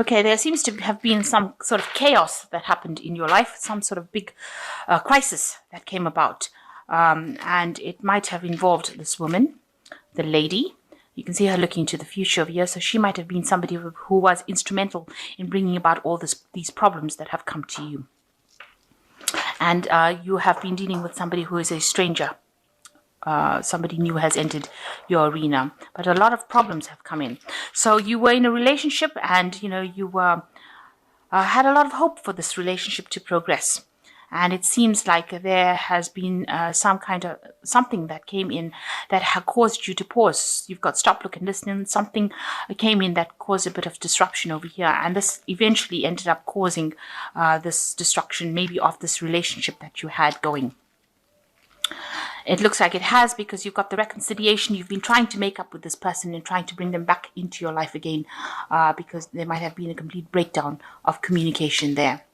Okay, there seems to have been some sort of chaos that happened in your life, some sort of big crisis that came about. And it might have involved this woman, the lady. You can see her looking to the future over here. So she might have been somebody who was instrumental in bringing about all these problems that have come to you. And you have been dealing with somebody who is a stranger. Somebody new has entered your arena, but a lot of problems have come in. So you were in a relationship, and you were had a lot of hope for this relationship to progress. And it seems like there has been some kind of something that came in that had caused you to pause. You've got stop, look, and listen. Something came in that caused a bit of disruption over here, and this eventually ended up causing this destruction, maybe of this relationship that you had going. It looks like it has, because you've got the reconciliation. You've been trying to make up with this person and trying to bring them back into your life again, because there might have been a complete breakdown of communication there.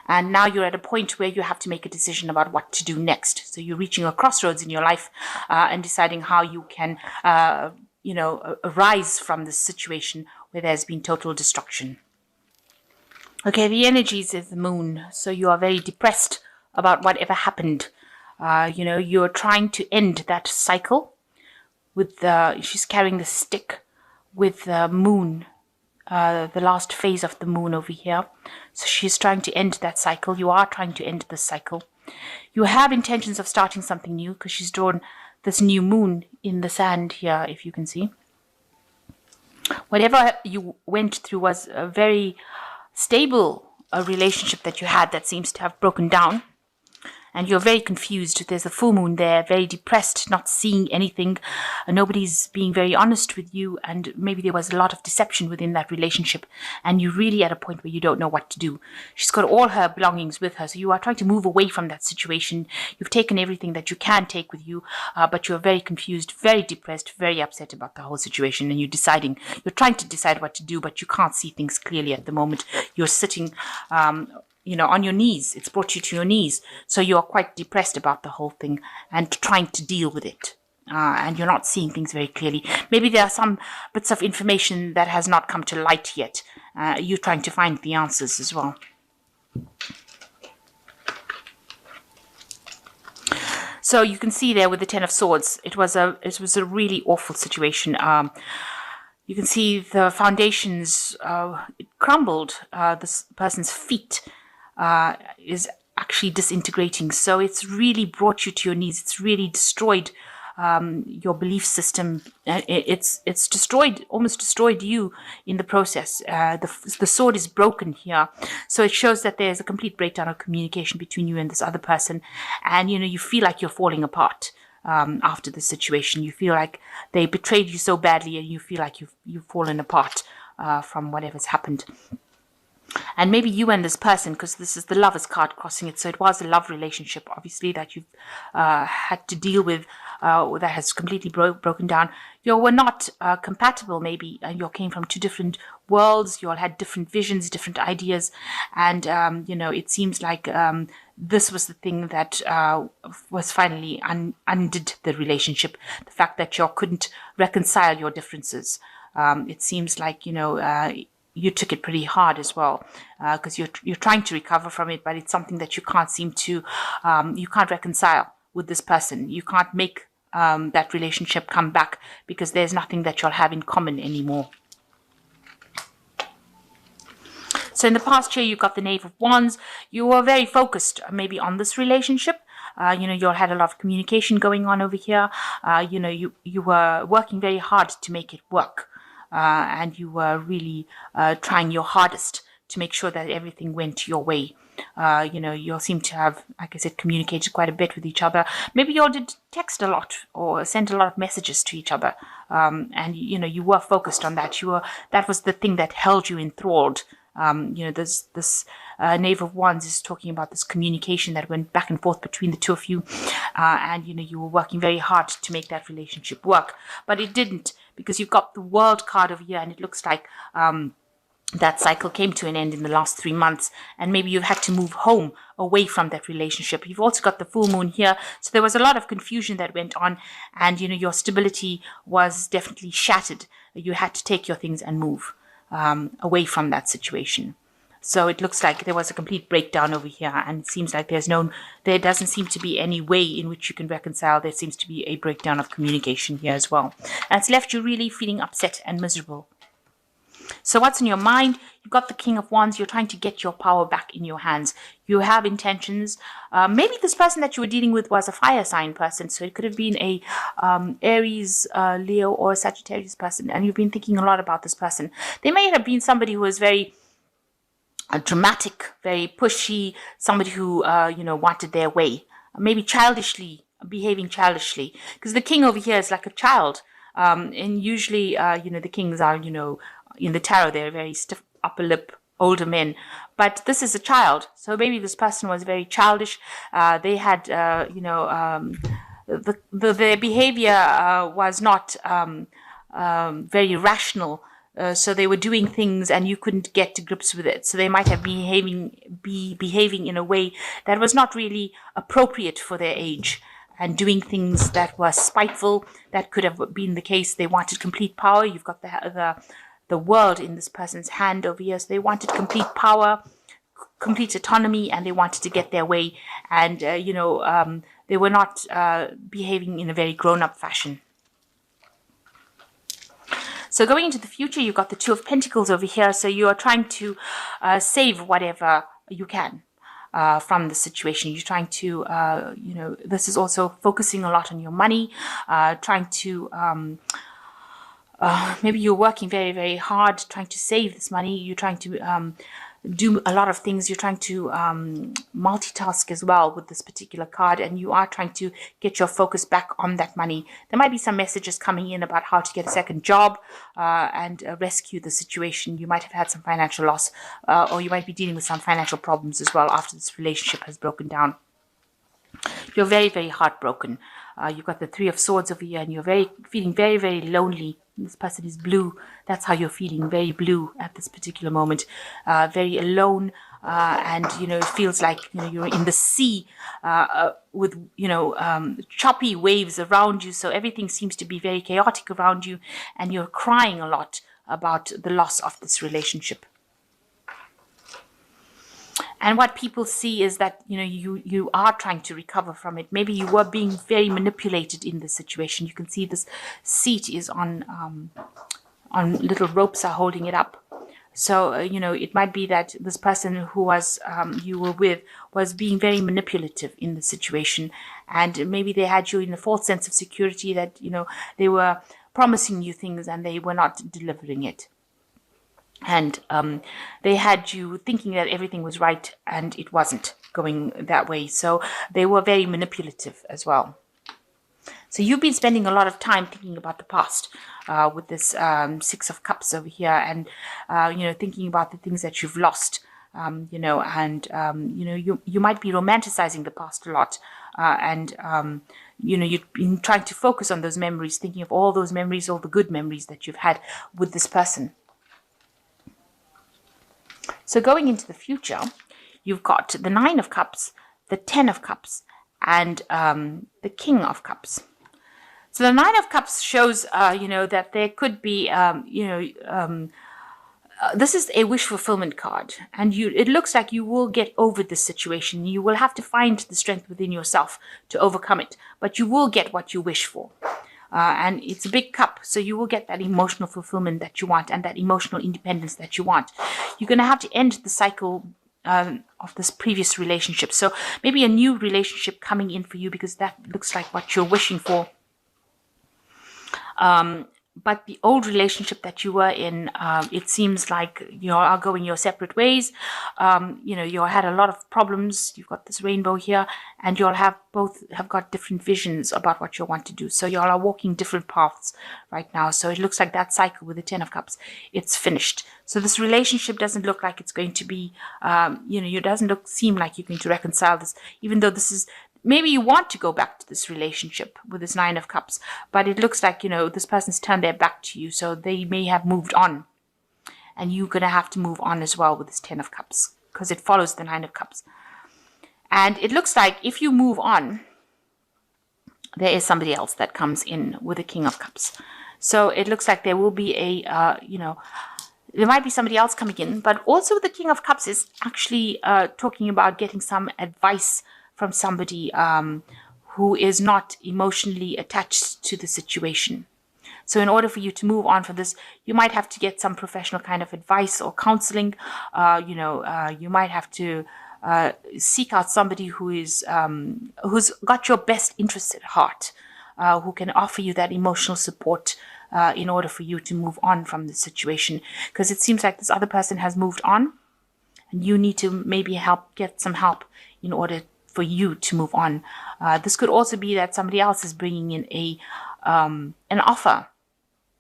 And now you're at a point where you have to make a decision about what to do next. So you're reaching a crossroads in your life and deciding how you can, arise from this situation where there's been total destruction. Okay, the energies is the moon. So you are very depressed about whatever happened. You're trying to end that cycle with she's carrying the stick with the moon, the last phase of the moon over here. So she's trying to end that cycle. You are trying to end this cycle. You have intentions of starting something new, because she's drawn this new moon in the sand here, if you can see. Whatever you went through was a very stable relationship that you had that seems to have broken down. And you're very confused. There's a full moon there, very depressed, not seeing anything. Nobody's being very honest with you, and maybe there was a lot of deception within that relationship, and you're really at a point where you don't know what to do. She's got all her belongings with her, so you are trying to move away from that situation. You've taken everything that you can take with you, but you're very confused, very depressed, very upset about the whole situation, and you're trying to decide what to do, but you can't see things clearly at the moment. You're sitting on your knees. It's brought you to your knees. So you are quite depressed about the whole thing and trying to deal with it. And you're not seeing things very clearly. Maybe there are some bits of information that has not come to light yet. You're trying to find the answers as well. So you can see there with the Ten of Swords, it was a really awful situation. You can see the foundations it crumbled. This person's feet is actually disintegrating. So it's really brought you to your knees. It's really destroyed your belief system. It's almost destroyed you in the process. The sword is broken here. So it shows that there's a complete breakdown of communication between you and this other person. And, you feel like you're falling apart. After the situation, you feel like they betrayed you so badly, and you feel like you've fallen apart from whatever's happened. And maybe you and this person, because this is the Lovers card crossing it, so it was a love relationship, obviously, that you've had to deal with, that has completely broken down. You were not compatible, maybe. You came from two different worlds. You all had different visions, different ideas, and it seems like this was the thing that was finally undid the relationship. The fact that you couldn't reconcile your differences. It seems like you took it pretty hard as well, because you're trying to recover from it, but it's something that you can't seem to, you can't reconcile with this person. You can't make that relationship come back, because there's nothing that you'll have in common anymore. So in the past year, you've got the Knave of Wands. You were very focused maybe on this relationship. You all had a lot of communication going on over here. You were working very hard to make it work. And you were really trying your hardest to make sure that everything went your way. You all seem to have, like I said, communicated quite a bit with each other. Maybe you all did text a lot or sent a lot of messages to each other. And you were focused on that. That was the thing that held you enthralled. This Knave of Wands is talking about this communication that went back and forth between the two of you. And you were working very hard to make that relationship work. But it didn't, because you've got the World card over here, and it looks like that cycle came to an end in the last 3 months, and maybe you've had to move home away from that relationship. You've also got the full moon here, so there was a lot of confusion that went on, and your stability was definitely shattered. You had to take your things and move. away from that situation. So it looks like there was a complete breakdown over here, and it seems like there doesn't seem to be any way in which you can reconcile. There seems to be a breakdown of communication here as well. And it's left you really feeling upset and miserable. So what's in your mind? You've got the King of Wands. You're trying to get your power back in your hands. You have intentions. Maybe this person that you were dealing with was a fire sign person. So it could have been a Aries, Leo, or a Sagittarius person. And you've been thinking a lot about this person. They may have been somebody who was very dramatic, very pushy, somebody who, wanted their way. Maybe behaving childishly. Because the king over here is like a child. And usually, the kings are, in the tarot, they're very stiff upper lip, older men. But this is a child. So maybe this person was very childish. They had, their behavior was not very rational. So they were doing things and you couldn't get to grips with it. So they might have be behaving in a way that was not really appropriate for their age, and doing things that were spiteful. That could have been the case. They wanted complete power. You've got the world in this person's hand over here. So they wanted complete power, complete autonomy, and they wanted to get their way. And, they were not behaving in a very grown-up fashion. So going into the future, you've got the Two of Pentacles over here. So you are trying to save whatever you can from the situation. You're trying to, this is also focusing a lot on your money, trying to, maybe you're working very, very hard trying to save this money. You're trying to do a lot of things. You're trying to multitask as well with this particular card, and you are trying to get your focus back on that money. There might be some messages coming in about how to get a second job and rescue the situation. You might have had some financial loss, or you might be dealing with some financial problems as well after this relationship has broken down. You're very, very heartbroken. You've got the Three of Swords over here, and you're feeling very, very lonely. This person is blue. That's how you're feeling, very blue at this particular moment. Very alone, and, it feels like, you're in the sea with, choppy waves around you. So everything seems to be very chaotic around you, and you're crying a lot about the loss of this relationship. And what people see is that, you are trying to recover from it. Maybe you were being very manipulated in this situation. You can see this seat is on little ropes are holding it up. So, it might be that this person who was you were with was being very manipulative in the situation. And maybe they had you in a false sense of security that, they were promising you things and they were not delivering it. And they had you thinking that everything was right, and it wasn't going that way. So they were very manipulative as well. So you've been spending a lot of time thinking about the past with this Six of Cups over here, and thinking about the things that you've lost. You might be romanticizing the past a lot, and you've been trying to focus on those memories, thinking of all those memories, all the good memories that you've had with this person. So going into the future, you've got the Nine of Cups, the Ten of Cups, and the King of Cups. So the Nine of Cups shows, that there could be, this is a wish fulfillment card, and it looks like you will get over this situation. You will have to find the strength within yourself to overcome it, but you will get what you wish for. And it's a big cup, so you will get that emotional fulfillment that you want and that emotional independence that you want. You're going to have to end the cycle of this previous relationship. So maybe a new relationship coming in for you, because that looks like what you're wishing for. But the old relationship that you were in, it seems like you are going your separate ways. You had a lot of problems. You've got this rainbow here, and you all both have got different visions about what you want to do. So you all are walking different paths right now. So it looks like that cycle with the Ten of Cups, it's finished. So this relationship doesn't look like it's going to be, it doesn't seem like you're going to reconcile this, even though this is. Maybe you want to go back to this relationship with this Nine of Cups, but it looks like, this person's turned their back to you, so they may have moved on. And you're going to have to move on as well with this Ten of Cups, because it follows the Nine of Cups. And it looks like if you move on, there is somebody else that comes in with the King of Cups. So it looks like there will be there might be somebody else coming in, but also the King of Cups is actually talking about getting some advice from somebody who is not emotionally attached to the situation. So in order for you to move on from this, you might have to get some professional kind of advice or counseling. You might have to seek out somebody who is who's got your best interests at heart, who can offer you that emotional support in order for you to move on from the situation. Because it seems like this other person has moved on, and you need to maybe get some help in order for you to move on. This could also be that somebody else is bringing in an offer,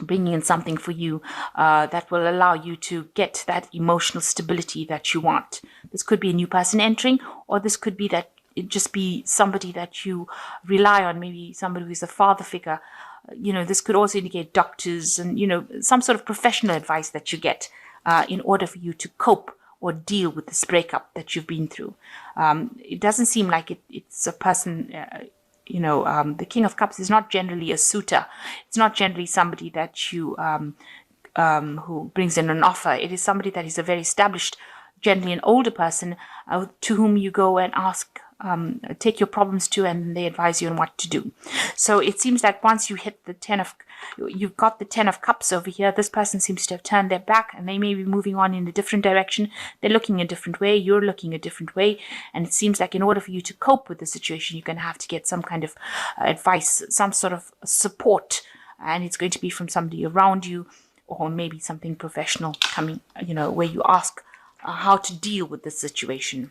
bringing in something for you that will allow you to get that emotional stability that you want. This could be a new person entering, or this could be that it just be somebody that you rely on, maybe somebody who's a father figure. This could also indicate doctors and, some sort of professional advice that you get in order for you to cope or deal with this breakup that you've been through. It doesn't seem like it's a person, the King of Cups is not generally a suitor. It's not generally somebody that you, who brings in an offer. It is somebody that is a very established, generally an older person to whom you go and ask, take your problems to, and they advise you on what to do. So it seems like once you hit you've got the 10 of Cups over here, this person seems to have turned their back and they may be moving on in a different direction. They're looking a different way. You're looking a different way. And it seems like in order for you to cope with the situation, you're going to have to get some kind of advice, some sort of support. And it's going to be from somebody around you, or maybe something professional coming, where you ask how to deal with the situation.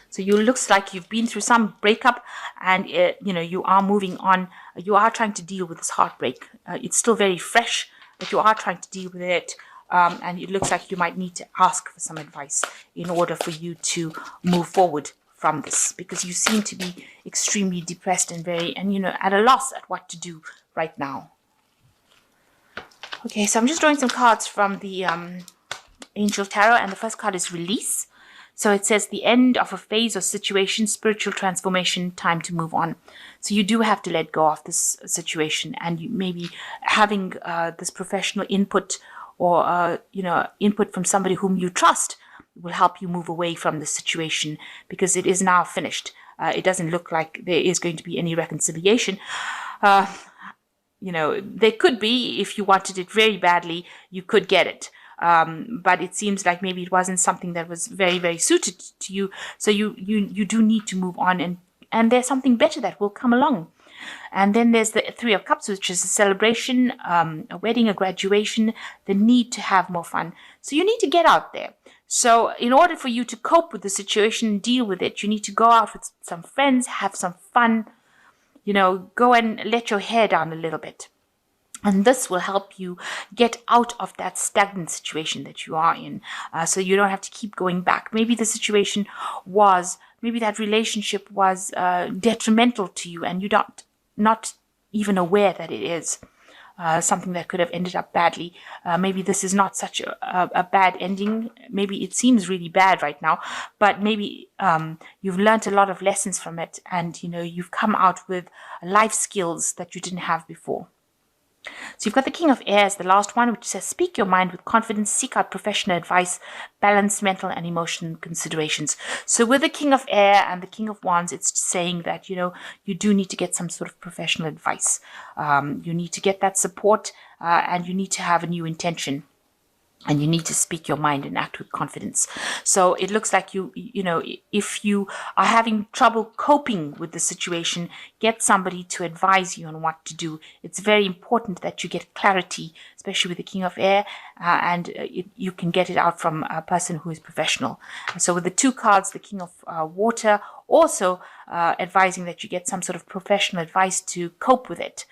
So you looks like you've been through some breakup, and you are moving on. You are trying to deal with this heartbreak. It's still very fresh, but you are trying to deal with it. And it looks like you might need to ask for some advice in order for you to move forward from this, because you seem to be extremely depressed and at a loss at what to do right now. Okay, so I'm just drawing some cards from the Angel Tarot, and the first card is Release. So it says the end of a phase or situation, spiritual transformation, time to move on. So you do have to let go of this situation, and you maybe having this professional input or input from somebody whom you trust will help you move away from the situation, because it is now finished. It doesn't look like there is going to be any reconciliation. There could be, if you wanted it very badly, you could get it. But it seems like maybe it wasn't something that was very, very suited to you. So you do need to move on, and there's something better that will come along. And then there's the Three of Cups, which is a celebration, a wedding, a graduation, the need to have more fun. So you need to get out there. So in order for you to cope with the situation, deal with it, you need to go out with some friends, have some fun, go and let your hair down a little bit. And this will help you get out of that stagnant situation that you are in, so you don't have to keep going back. Maybe the situation maybe that relationship was detrimental to you, and you're not even aware that it is something that could have ended up badly. Maybe this is not such a bad ending. Maybe it seems really bad right now, but maybe you've learned a lot of lessons from it, and you've come out with life skills that you didn't have before. So you've got the King of Air as the last one, which says, speak your mind with confidence, seek out professional advice, balance mental and emotional considerations. So with the King of Air and the King of Wands, it's saying that, you do need to get some sort of professional advice. You need to get that support, and you need to have a new intention. And you need to speak your mind and act with confidence. So it looks like if you are having trouble coping with the situation, get somebody to advise you on what to do. It's very important that you get clarity, especially with the King of Air, and you can get it out from a person who is professional. So with the two cards, the King of Water, also advising that you get some sort of professional advice to cope with it.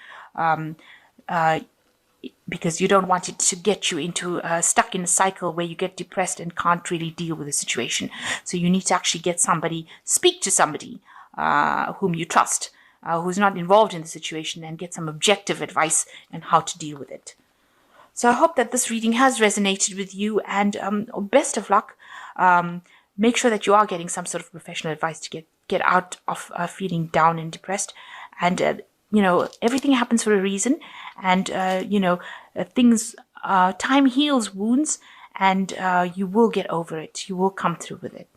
Because you don't want it to get you into stuck in a cycle where you get depressed and can't really deal with the situation. So you need to actually speak to somebody whom you trust, who's not involved in the situation, and get some objective advice on how to deal with it. So I hope that this reading has resonated with you, and best of luck. Make sure that you are getting some sort of professional advice to get out of feeling down and depressed. And everything happens for a reason, and things time heals wounds, and you will get over it. You will come through with it.